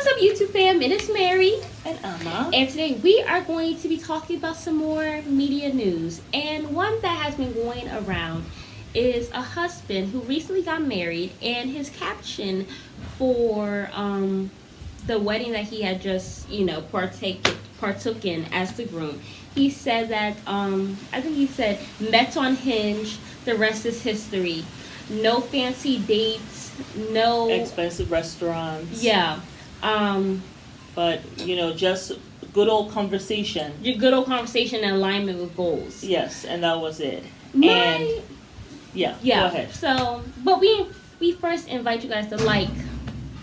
What's up, YouTube fam? It is Mary and Emma. And today we are going to be talking about some more media news. And one that has been going around is a husband who recently got married, and his caption for the wedding that he had just, partook in as the groom. He said that, I think he said, met on Hinge, the rest is history. No fancy dates, no expensive restaurants. Yeah. But, just good old conversation. Your good old conversation in alignment with goals. Yes, and that was it. Yeah. Go ahead. So, but we first invite you guys to like,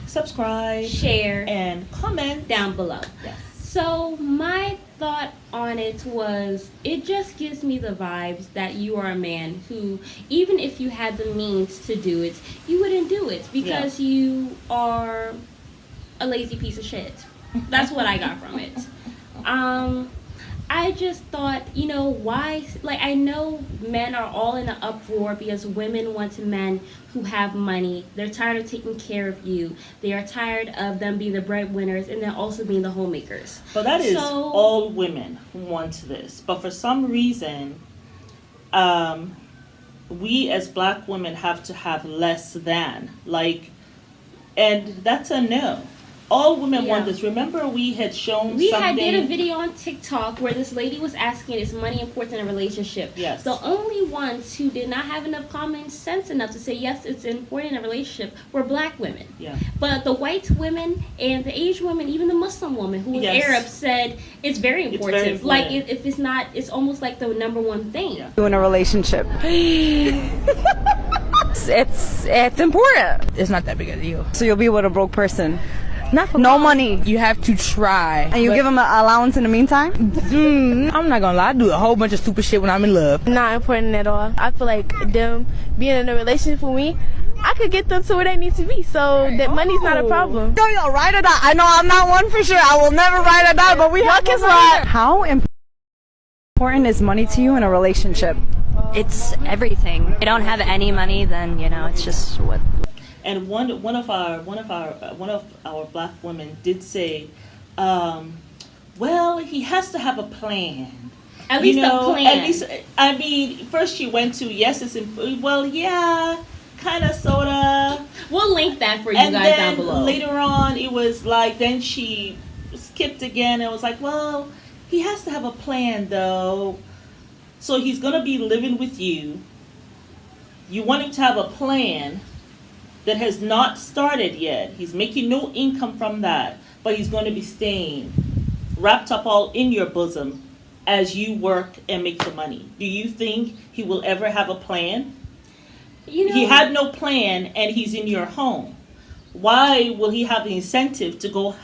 subscribe, share, and comment down below. Yes. So my thought on it was, it just gives me the vibes that you are a man who, even if you had the means to do it, you wouldn't do it because you are a lazy piece of shit. That's what I got from it. I just thought, why, I know men are all in an uproar because women want men who have money. They're tired of taking care of you. They are tired of them being the breadwinners and then also being the homemakers. But that is all women who want this. But for some reason, we as black women have to have less than. And that's a no. All women want this. Remember, we had shown did a video on TikTok where this lady was asking, is money important in a relationship? Yes. The only ones who did not have enough common sense enough to say, yes, it's important in a relationship were black women. Yeah. But the white women and the Asian women, even the Muslim woman who was Arab, said it's very important. It's very important. If it's not, it's almost like the number one thing. Yeah. In a relationship. it's important. It's not that big of a deal. So you'll be with a broke person. No money. You have to try. And you give them an allowance in the meantime? I'm not gonna lie. I do a whole bunch of stupid shit when I'm in love. Not important at all. I feel like them being in a relationship with me, I could get them to where they need to be. So that money's not a problem. Yo, ride or die. I know I'm not one for sure. I will never ride or die, but we have to ride. How important is money to you in a relationship? It's everything. If you don't have any money, then it's just what. And one of our black women did say, well, he has to have a plan. At least a plan. At least, I mean, first she went to kind of, sorta. We'll link that for you guys down below. And then later on, it was then she skipped again and was like, well, he has to have a plan though. So he's gonna be living with you. You want him to have a plan that has not started yet. He's making no income from that, but he's going to be staying wrapped up all in your bosom as you work and make the money. Do you think he will ever have a plan? He had no plan and he's in your home. Why will he have the incentive to go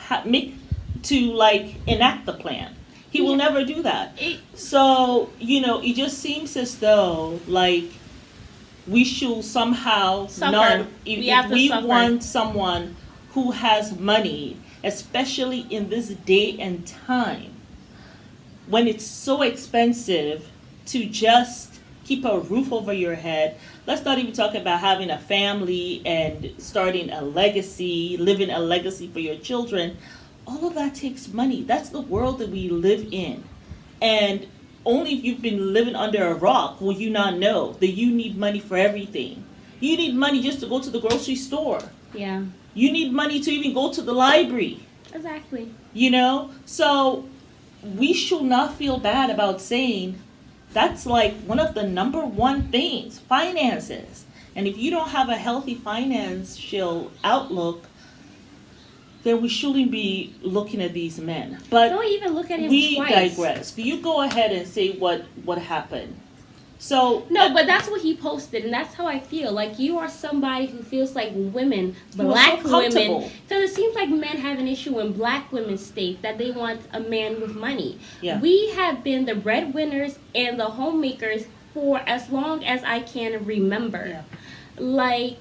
enact the plan? He will never do that. So, it just seems as though we should somehow suffer. If we want someone who has money, especially in this day and time, when it's so expensive to just keep a roof over your head. Let's not even talk about having a family and starting a legacy, living a legacy for your children. All of that takes money. That's the world that we live in. And only if you've been living under a rock will you not know that you need money for everything. You need money just to go to the grocery store. Yeah. You need money to even go to the library. Exactly. So we should not feel bad about saying that's one of the number one things, finances. And if you don't have a healthy financial outlook, then we shouldn't be looking at these men. But don't even look at him we twice. digress. You go ahead and say what happened. So no, but that's what he posted, and that's how I feel. You are somebody who feels like women, black women, because it seems like men have an issue when black women state that they want a man with money. Yeah. We have been the breadwinners and the homemakers for as long as I can remember. Yeah.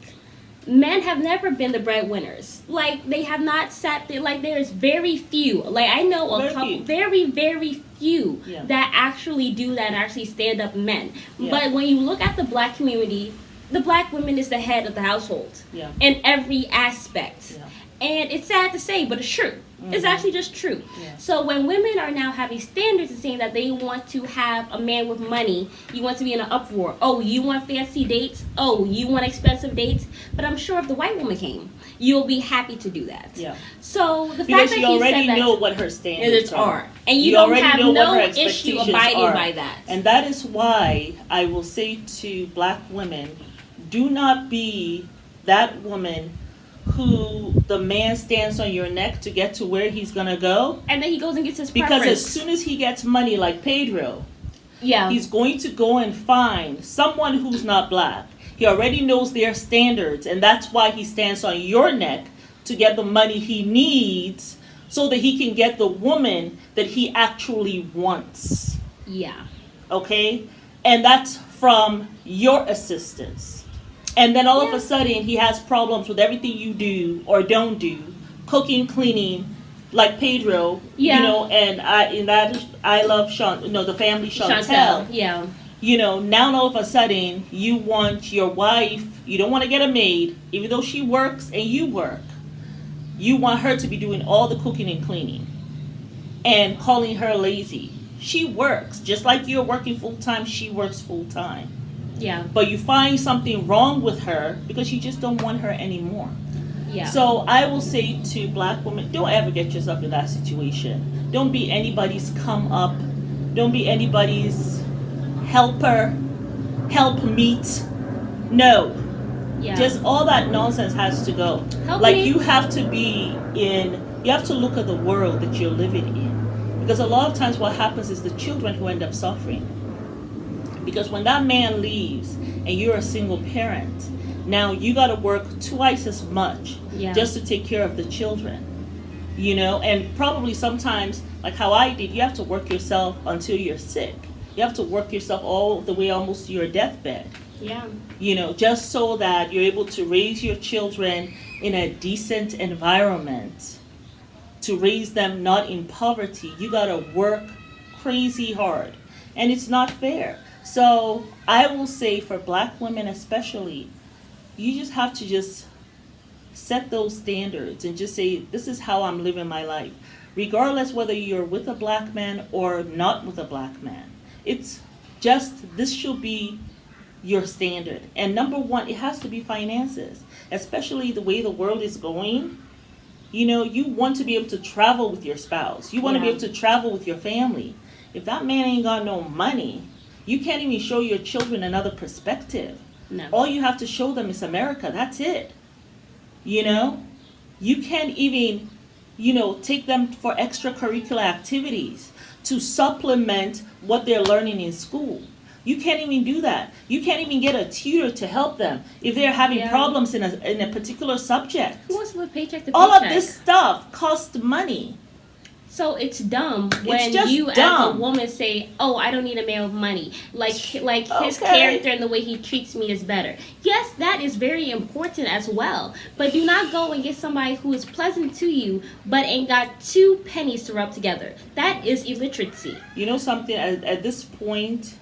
Men have never been the breadwinners. They have not sat there. There's very few. I know a couple, very, very few that actually do that and actually stand up men. Yeah. But when you look at the black community, the black woman is the head of the household in every aspect. Yeah. And it's sad to say, but it's true. It's actually just true. Yeah. So when women are now having standards and saying that they want to have a man with money, you want to be in an uproar. Oh, you want fancy dates? Oh, you want expensive dates? But I'm sure if the white woman came, you'll be happy to do that. Yeah. So the Because fact that you he already said that know what her standards are, and you don't already have know what no her issue expectations abiding are. by that. And that is why I will say to black women, do not be that woman who the man stands on your neck to get to where he's going to go. And then he goes and gets his Because preference. as soon as he gets money like Pedro, Yeah. he's going to go and find someone who's not black. He already knows their standards, and that's why he stands on your neck to get the money he needs so that he can get the woman that he actually wants. Yeah. Okay? And that's from your assistance. And then all of Yeah. a sudden, he has problems with everything you do or don't do, cooking, cleaning, like Pedro, Yeah. you know, and I love the family Chantel. Chantel. Yeah. You know, now all of a sudden, you want your wife, you don't want to get a maid, even though she works and you work. You want her to be doing all the cooking and cleaning and calling her lazy. She works, just like you're working full time, she works full time. Yeah. But you find something wrong with her because you just don't want her anymore. Yeah. So I will say to black women, don't ever get yourself in that situation. Don't be anybody's come up. Don't be anybody's helper, helpmeet. No. yeah. Just all that nonsense has to go. Help Like me. you have to look at the world that you're living in. Because a lot of times what happens is the children who end up suffering. Because when that man leaves and you're a single parent, now you got to work twice as much Yeah. just to take care of the children. You know, and probably sometimes, like how I did, you have to work yourself until you're sick. You have to work yourself all the way almost to your deathbed. Yeah. You know, just so that you're able to raise your children in a decent environment, to raise them not in poverty. You got to work crazy hard, and it's not fair. So I will say for black women especially, you just have to just set those standards and just say, this is how I'm living my life. Regardless whether you're with a black man or not with a black man. It's just, this should be your standard. And number one, it has to be finances. Especially the way the world is going. You know, you want to be able to travel with your spouse. You want to be Yeah. able to travel with your family. If that man ain't got no money, you can't even show your children another perspective. No. All you have to show them is America. That's it. You know? You can't even, take them for extracurricular activities to supplement what they're learning in school. You can't even do that. You can't even get a tutor to help them if they're having Yeah. problems in a particular subject. Who wants to live paycheck to paycheck? All of this stuff costs money. So it's dumb when just you as dumb. a woman say, "Oh, I don't need a man with money." Like his Okay. character and the way he treats me is better. Yes, that is very important as well. But do not go and get somebody who is pleasant to you but ain't got 2 pennies to rub together. That is illiteracy. You know something? At this point,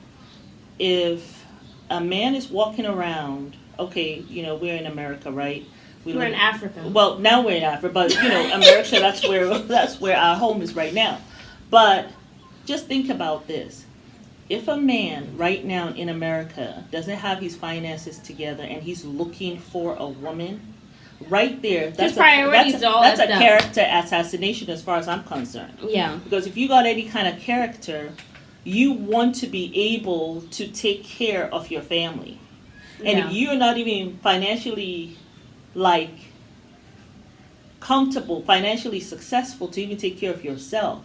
if a man is walking around, okay, we're in America, right? We're in Africa. Well, now we're in Africa, but America, that's where our home is right now. But just think about this. If a man right now in America doesn't have his finances together and he's looking for a woman, right there, that's priorities are all that's a effed up. character assassination as far as I'm concerned. Yeah. Because if you got any kind of character, you want to be able to take care of your family. And Yeah. if you're not even financially comfortable, financially successful to even take care of yourself,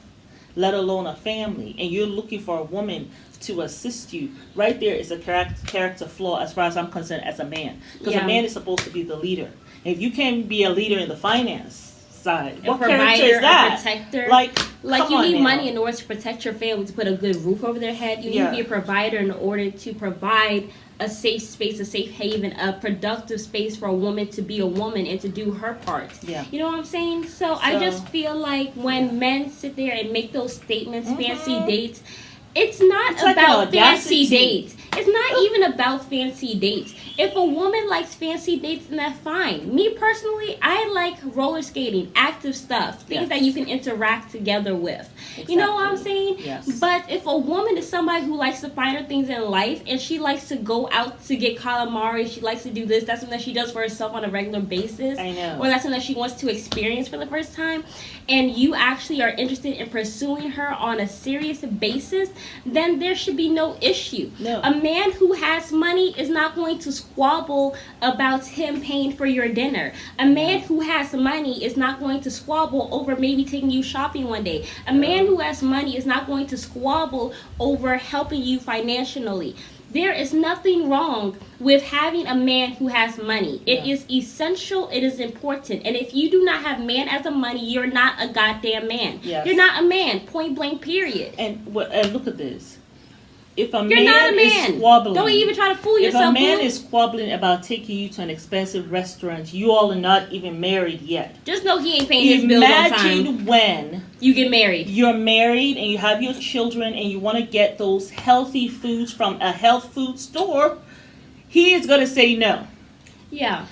let alone a family, and you're looking for a woman to assist you, right there is a character flaw as far as I'm concerned as a man. Because Yeah. a man is supposed to be the leader. And if you can't be a leader in the finance side, A what character provider, is that? a protector. Like Like come you on need now. money in order to protect your family, to put a good roof over their head. You need Yeah. to be a provider in order to provide a safe space, a safe haven, a productive space for a woman to be a woman and to do her part. Yeah. You know what I'm saying? So I just feel like when men sit there and make those statements, fancy dates, it's not It's like an about fancy audacity. dates. It's not even about fancy dates. If a woman likes fancy dates, then that's fine. Me personally, I like roller skating, active stuff, things Yes. that you can interact together with. You know what I'm saying? Yes. But if a woman is somebody who likes the finer things in life and she likes to go out to get calamari, she likes to do this, that's something that she does for herself on a regular basis. I know. Or that's something that she wants to experience for the first time, and you actually are interested in pursuing her on a serious basis, then there should be no issue. No. A man who has money is not going to squabble about him paying for your dinner. A man who has money is not going to squabble over maybe taking you shopping one day. A man who has money is not going to squabble over helping you financially. There is nothing wrong with having a man who has money. It is essential. It is important. And if you do not have man as a money, you're not a goddamn man. Yes. You're not a man. Point blank. Period. And look at this. If a You're man not a is man. squabbling, Don't even try to fool if yourself. a man boo. is squabbling about taking you to an expensive restaurant, you all are not even married yet. Just know he ain't paying his bills on time. Imagine when You get married. you're married and you have your children and you want to get those healthy foods from a health food store, he is going to say no. Yeah.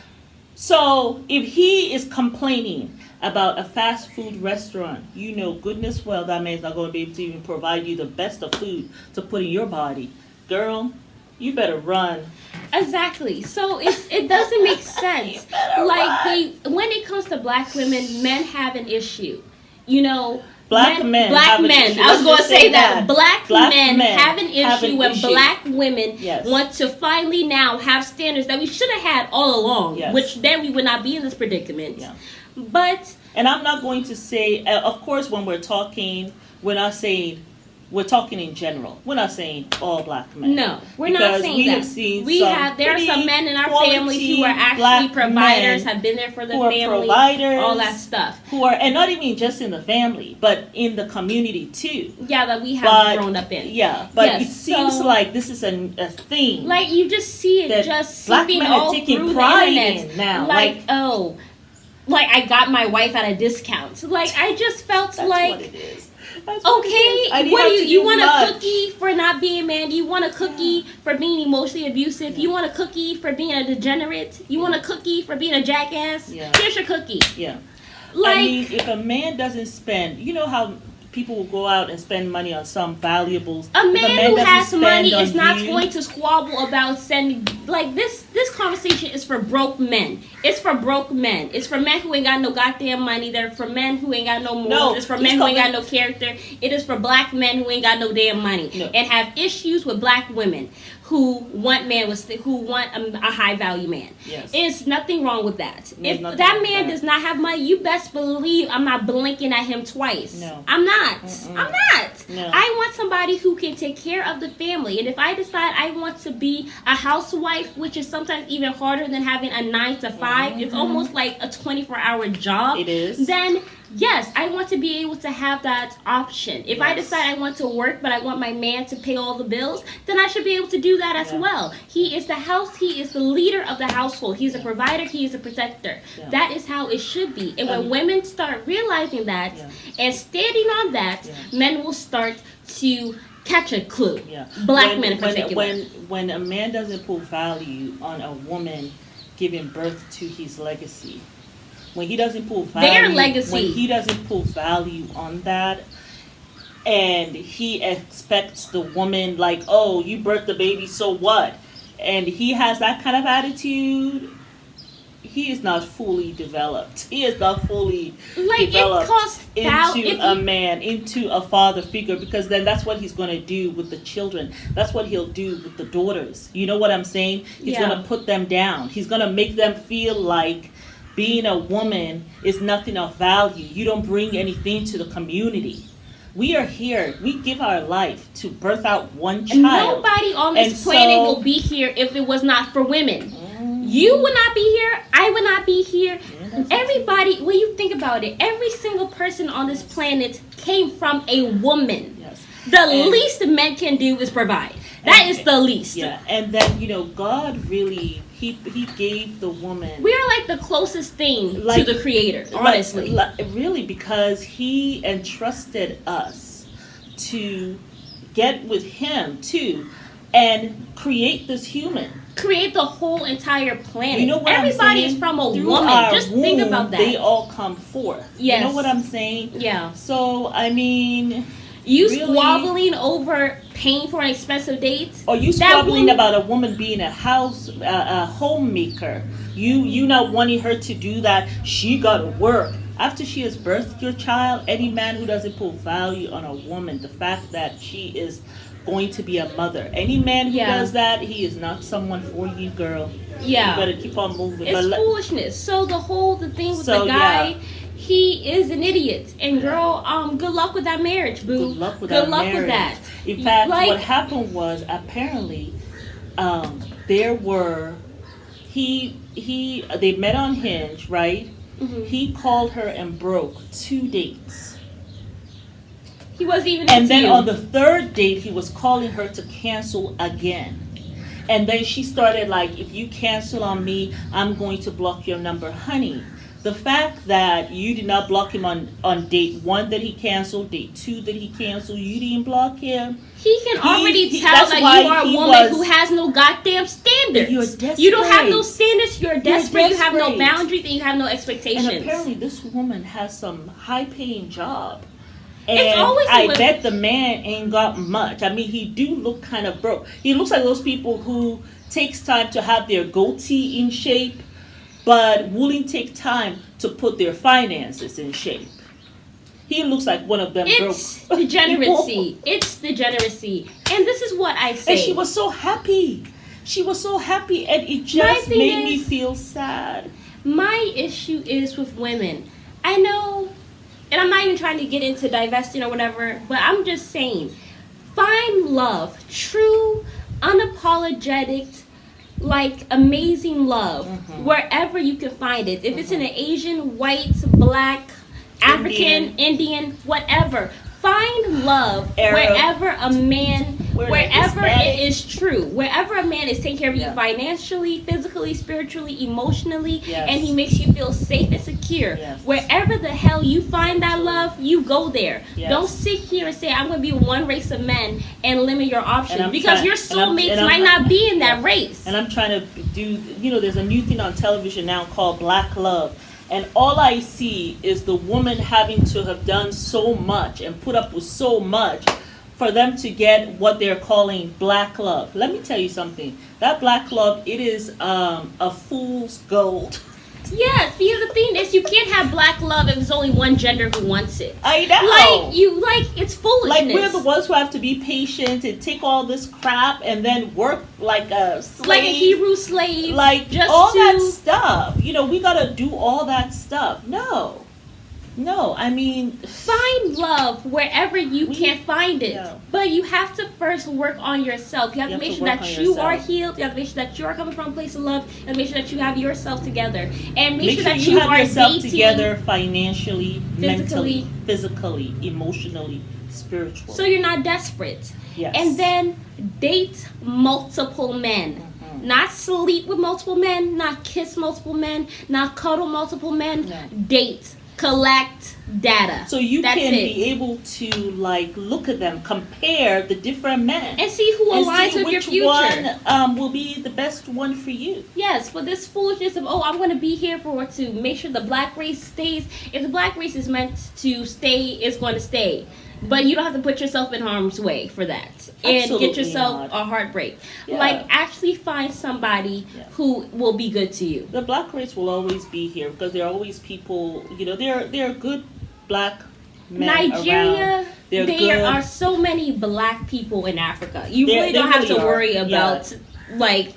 So if he is complaining about a fast food restaurant, you know goodness well that man's not going to be able to even provide you the best of food to put in your body. Girl, you better run. Exactly. So it doesn't make sense. Like when it comes to black women, men have an issue. You know, Black men Black have an men. issue. I was Let's going to just say say that. that. Black men have an issue when issue. black women Yes. want to finally now have standards that we should have had all along. Yes. Which then we would not be in this predicament. Yeah. But And I'm not going to say, of course, when we're talking, we're talking in general. We're not saying all black men. no, we're not Because saying we that. have seen We some have there are some pretty men in our quality families who are actually black providers, men have been there for the who are family, providers, all that stuff. who are, and not even just in the family, but in the community too. Yeah, that we have But grown up in. yeah, but Yes, it seems so- like this is a theme. Like you just see it That just black seeping men are all taking through pride the internet. in now, Like, like- oh, like I got my wife at a discount. Like I just felt That's like, what it is. That's what it okay, is. I didn't what have do to you do want much. a cookie for not being a man? Do you want a cookie for being emotionally abusive? You want a cookie for being a degenerate? You want a cookie for being a jackass? Yeah. Here's your cookie. Yeah. Like, I mean, if a man doesn't spend, you know how people will go out and spend money on some valuables. a If man who doesn't has spend money on is not you- going to squabble about sending like this conversation is for broke men. It's for broke men. It's for men who ain't got no goddamn money. They're for men who ain't got no morals. No, It's for he's men who ain't got talking- no character. It is for black men who ain't got no damn money No. and have issues with black women who want a high value man. Yes. There's nothing wrong with that. There's If nothing that wrong with man that. does not have money, you best believe I'm not blinking at him twice. No. I'm not. I'm not. No. I want somebody who can take care of the family. And if I decide I want to be a housewife, which is sometimes even harder than having a 9 to 5, it's almost like a 24-hour job. It is. Then yes, I want to be able to have that option. If I Yes. decide I want to work, but I want my man to pay all the bills, then I should be able to do that as Yeah. well. He is the leader of the household. He's a provider, he is a protector. Yeah. That is how it should be. And when women start realizing that Yeah. and standing on that, Yeah. men will start to catch a clue. Yeah. Black When- men in when- particular. When a man doesn't put value on a woman giving birth to his legacy, when he doesn't put value, Their legacy. when he doesn't put value on that, and he expects the woman like, oh, you birthed the baby, so what? And he has that kind of attitude. He is not fully developed. He is not fully Like, it developed costs into a man, into a father figure, because then that's what he's going to do with the children. That's what he'll do with the daughters. You know what I'm saying? He's Yeah. going to put them down. He's going to make them feel like being a woman is nothing of value. You don't bring anything to the community. We are here. We give our life to birth out one child. Nobody on this And planet so- will be here if it was not for women. You would not be here. I would not be here. Everybody, when you think about it, every single person on this planet came from a woman. Yes. The And- least men can do is provide. That is the least. Yeah, and then God really he gave the woman We are like the closest thing Like- to the creator, honestly. really, because he entrusted us to get with him too and create this human. create the whole entire planet. You know what Everybody I'm saying? is from a Through woman. our Just think womb, about that. They all come forth. Yes. You know what I'm saying? Yeah. So, I mean... You really? squabbling over paying for an expensive date? Or you That squabbling woman- about a woman being a homemaker. You not wanting her to do that. She got to work. After she has birthed your child, any man who doesn't put value on a woman, the fact that she is going to be a mother, any man who Yeah. does that, he is not someone for you, girl. Yeah. You better keep on moving. It's But foolishness. So the thing with So, the guy, yeah. he is an idiot. And girl, good luck with that marriage, boo. Good luck with Good that luck marriage. with that. In fact, Like- what happened was apparently there were they met on Hinge, right? Mhm. He called her and broke 2 dates. He wasn't even And into then you. on the 3rd date, he was calling her to cancel again. And then she started like, if you cancel on me, I'm going to block your number. Honey, the fact that you did not block him on date 1 that he canceled, date 2 that he canceled, you didn't block him. He can already tell that's that why you are a he woman was- who has no goddamn standards. You're You don't have no desperate. standards. You're desperate. You have no desperate. boundaries, and you have no expectations. And apparently this woman has some high-paying job. And It's always a I women- bet the man ain't got much. I mean, he do look kind of broke. He looks like those people who takes time to have their goatee in shape, but willing take time to put their finances in shape. He looks like one of them It's broke degeneracy. people. It's degeneracy. And this is what I say. And she was so happy. She was so happy, and it just thing made me is- feel sad. My issue is with women. I know, and I'm not even trying to get into divesting or whatever, but I'm just saying, find love, true, unapologetic, like amazing love, wherever you can find it. If it's in an Asian, white, black, African, Indian, whatever. Find love Arab. wherever a man, wherever it Hispanic. is true. Wherever a man is taking care of you Yeah. financially, physically, spiritually, emotionally, Yes. and he makes you feel safe and secure. Yes. Wherever the hell you find that love, you go there. Yes. Don't sit here and say, I'm going to be one race of men and limit your options. I'm Because trying- your and I'm- soulmates and I'm- might not be in that race. And I'm trying to do, there's a new thing on television now called Black Love. And all I see is the woman having to have done so much and put up with so much for them to get what they're calling black love. Let me tell you something. That black love, it is a fool's gold. Yes, because the thing is, you can't have black love if there's only one gender who wants it. I know. It's foolishness. Like, we're the ones who have to be patient and take all this crap and then work like a slave. Like a Hebrew slave. Like just all to, that stuff. We gotta do all that stuff. No, I mean, find love wherever you can find it. Yeah. But you have to first work on yourself. You have to make sure work that on you are yourself. healed. You have to make sure that you are coming from a place of love. You have to make sure that you have yourself together. And make sure that you have are yourself dating together financially, physically. mentally, physically, emotionally, spiritually. so you're not desperate. Yes. And then date multiple men. Mm-hmm. Not sleep with multiple men, not kiss multiple men, not cuddle multiple men. No. Date. Collect data. So you That's can it. be able to look at them, compare the different men, And see who and aligns see with your which future. one will be the best one for you. Yes, but this foolishness of, I'm going to be here to make sure the black race stays. If the black race is meant to stay, it's going to stay. But you don't have to put yourself in harm's way for that. And Absolutely get yourself not. a heartbreak. Yeah. Actually find somebody Yeah. who will be good to you. The black race will always be here because there are always people. There are good black men Nigeria, around. They're there good. are so many black people in Africa. You They really don't have to really are. worry Yeah. about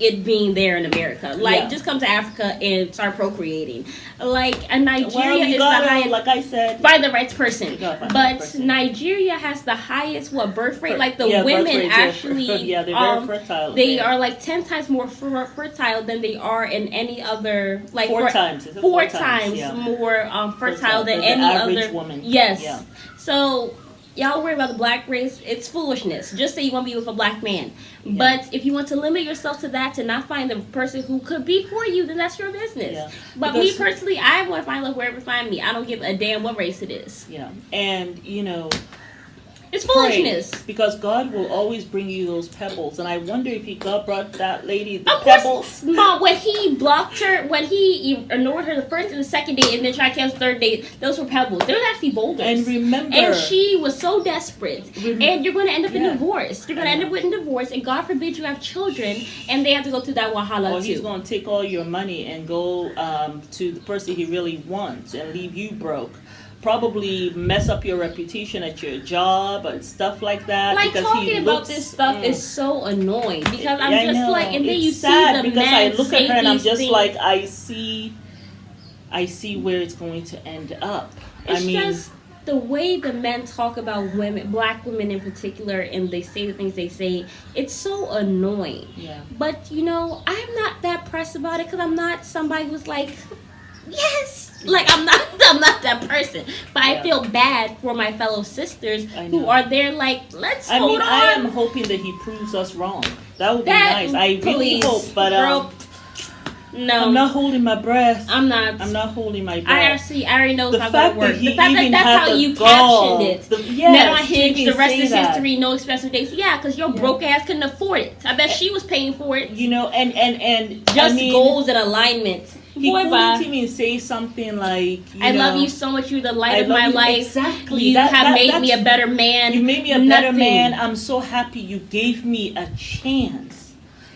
it being there in America. Yeah. Just come to Africa and start procreating. And Nigeria Well, you is gotta, the highest. like I said, Find the right person. You gotta find the But right person. Nigeria has the highest birth rate. Like the yeah, birth women rates are- actually, yeah, they're very fertile. they there. are like 10 times more fertile than they are in any other. Like Four times. Is it four four times yeah. more fertile Fertile than than the any average other woman. Yes. Yeah. So y'all worry about the black race. It's foolishness. Just say you want to be with a black man. Yeah. But if you want to limit yourself to that, to not find the person who could be for you, then that's your business. Yeah. But Because- me personally, I want to find love wherever you find me. I don't give a damn what race it is. Yeah, and It's foolishness. Pray, because God will always bring you those pebbles, and I wonder if God brought that lady the Of pebbles. course, Mom, when he blocked her, when he ignored her the first and the second date and then tried to cancel the third date, those were pebbles. They were actually boulders. And remember, And she was so desperate. And you're going to end up in Yeah. divorce. You're going to end up with a divorce, and God forbid you have children, and they have to go through that wahala or too. he's going to take all your money and go to the person he really wants and leave you broke. Probably mess up your reputation at your job and stuff like that. Like because talking he about looks, this stuff is so annoying because I'm Yeah, I just know. like, and then It's you sad see the because man I look say at her and I'm these just things. like I see where it's going to end up. It's I mean, just the way the men talk about women, black women in particular, and they say the things they say. It's so annoying. yeah. But you know, I'm not that pressed about it because I'm not somebody who's like, yes, like I'm not that person. But I Yeah. feel bad for my fellow sisters I who know. are there like, let's I hold mean, on. I am hoping that he proves us wrong. That would be That- nice. I really please, hope, but girl, no, I'm not holding my breath. I'm not. I'm not holding my breath. I already know it's The not going fact to work. that he The fact that even that's had how the you gall, captioned it. yes, Men on to Hinge, even the rest say is that. history, no expensive dates. Yeah, because your broke ass couldn't afford it. I bet she was paying for it. You know, and Just I mean, goals and alignment. he Boy, couldn't bye. even say something like, I love you so much. You're the light I of love my you. life. Exactly. You have made me a that's- better man. You made me a better Nothing. man. I'm so happy you gave me a chance.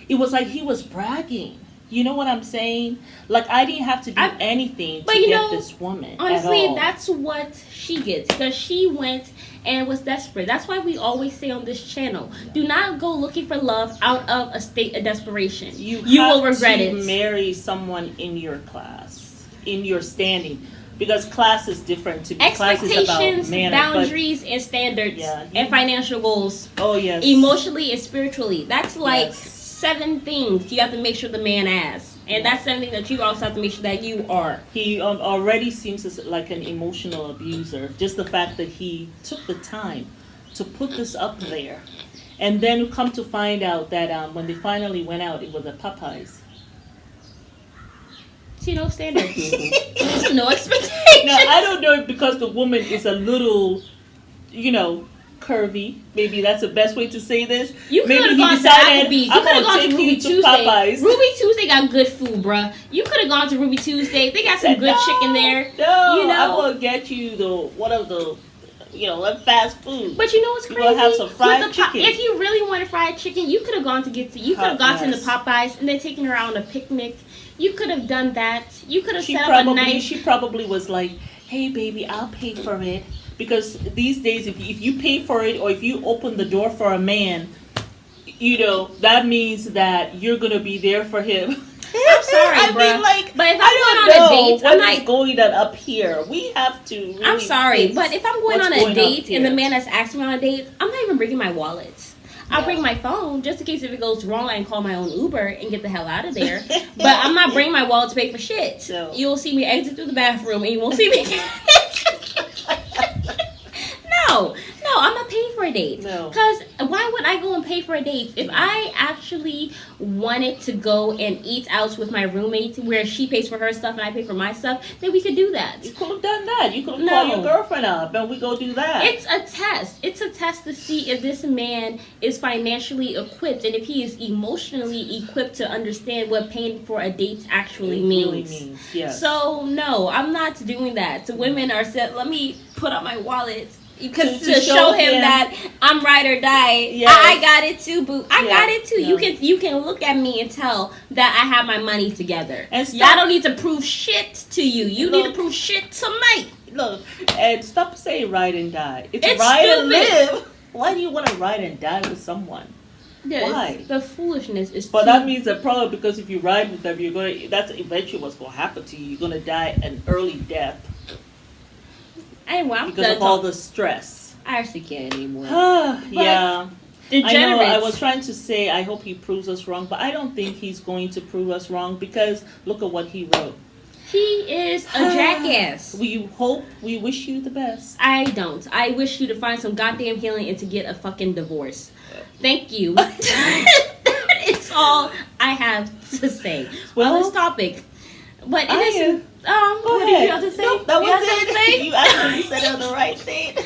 It was like he was bragging. You know what I'm saying? Like I didn't have to do anything but to you get know, this woman. Honestly, at all. that's what she gets because she went and was desperate. That's why we always say on this channel, do not go looking for love out of a state of desperation. You will regret to it. Marry someone in your class, in your standing, because class is different. To me, class is about Expectations, manner, but- boundaries, and standards, Yeah, and financial goals, oh yes, emotionally and spiritually. That's like Yes. 7 things you have to make sure the man has, and that's 7 things that you also have to make sure that you are. He already seems like an emotional abuser. Just the fact that he took the time to put this up there, and then come to find out that when they finally went out, it was at Popeyes. See, no standards, no expectations. Now I don't know if because the woman is a little, curvy. Maybe that's the best way to say this. You could Maybe have he gone to decided, Applebee's. You I'm could have gonna gone to take Ruby you Tuesday. Popeyes. Ruby Tuesday got good food, bruh. You could have gone to Ruby Tuesday. They got some good No, chicken there. No, You know? I'm gonna get you fast food. But you know what's We're crazy? gonna have some fried With the chicken. if you really wanted fried chicken, you could have gone to you could have gone to the Yes. Popeyes and then taken her out on a picnic. You could have done that. You could have She set up a probably nice. she probably was like, "Hey, baby, I'll pay for it." Because these days, if you pay for it or if you open the door for a man, that means that you're gonna be there for him. I'm sorry, I bruh. mean, like, But if I'm I going don't on a know date, what I'm is like, going on up here. We have to. Really I'm sorry, fix but if I'm going what's on a going date up and the here. man that's asking me on a date, I'm not even bringing my wallet. I'll Yeah. bring my phone just in case if it goes wrong, I can call my own Uber and get the hell out of there. But I'm not bringing my wallet to pay for shit. No. You'll see me exit through the bathroom and you won't see me. No, I'm not paying for a date. No. Because why would I go and pay for a date? If I actually wanted to go and eat out with my roommate where she pays for her stuff and I pay for my stuff, then we could do that. You could have done that. You could have No. called your girlfriend up and we go do that. It's a test. It's a test to see if this man is financially equipped and if he is emotionally equipped to understand what paying for a date actually means. Yes. So no, I'm not doing that. Women are said, let me put up my wallet because To to show show him him. that I'm ride or die. Yes. I got it too, boo. I Yeah. got it too. Yeah. You can look at me and tell that I have my money together. And stop- Y'all don't need to prove shit to you. You need to Look. prove shit to me. Look, and stop saying ride and die. It's It's ride and stupid. live. Why do you want to ride and die with someone? Why? The foolishness is But too that means that probably because if you ride with them, that's eventually what's going to happen to you. You're going to die an early death Anyway, I'm because done of all talking. the stress. I actually can't anymore. Yeah. Degenerates. I know, I was trying to say I hope he proves us wrong, but I don't think he's going to prove us wrong because look at what he wrote. He is a jackass. We wish you the best. I don't. I wish you to find some goddamn healing and to get a fucking divorce. Thank you. That is all I have to say Well, on this topic. But Go what did ahead. you have to say? Nope, that You was have something to say? it. You actually said it on the right thing.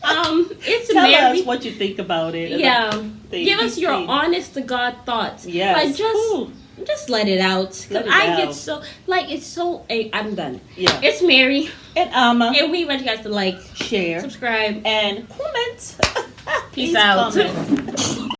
It's Tell Mary. us what you think about it. Yeah. Thing. Give us your Thing. honest to God thoughts. Yes. Like just let it out. 'Cause Let it I out. get so it's so I'm done. Yeah. It's Mary, And Amma, and we want you guys to like, share, subscribe. and comment. Peace Please out. comment.